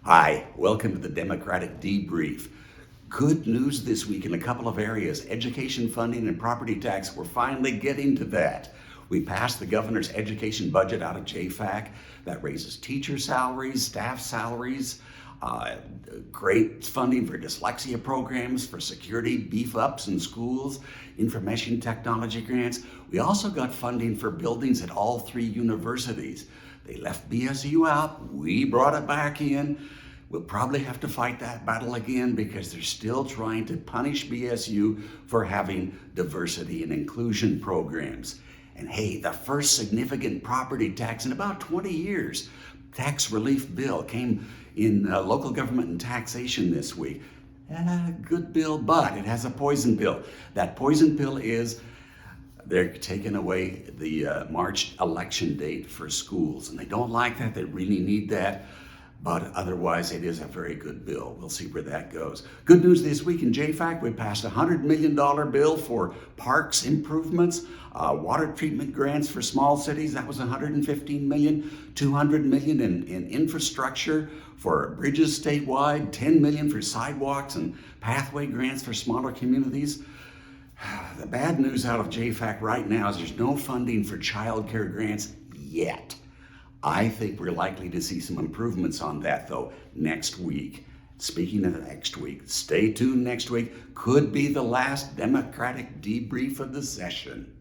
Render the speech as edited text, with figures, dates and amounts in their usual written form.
Hi, welcome to the Democratic Debrief. Good news this week in a couple of areas. Education funding and property tax, we're finally getting to that. We passed the governor's education budget out of JFAC that raises teacher salaries, staff salaries, great funding for dyslexia programs, for security beef ups in schools, information technology grants. We also got funding for buildings at all three universities. They left BSU out, we brought it back in. We'll probably have to fight that battle again because they're still trying to punish BSU for having diversity and inclusion programs. And hey, the first significant property tax in about 20 years, tax relief bill came in local government and taxation this week. Good bill, but it has a poison pill. That poison pill is they're taking away the March election date for schools, and they don't like that. They really need that. But otherwise, it is a very good bill. We'll see where that goes. Good news this week in JFAC, we passed a $100 million bill for parks improvements, water treatment grants for small cities. That was $115 million, $200 million in infrastructure for bridges statewide, $10 million for sidewalks and pathway grants for smaller communities. The bad news out of JFAC right now is there's no funding for child care grants yet. I think we're likely to see some improvements on that, though, next week. Speaking of next week, stay tuned next week. Could be the last Democratic debrief of the session.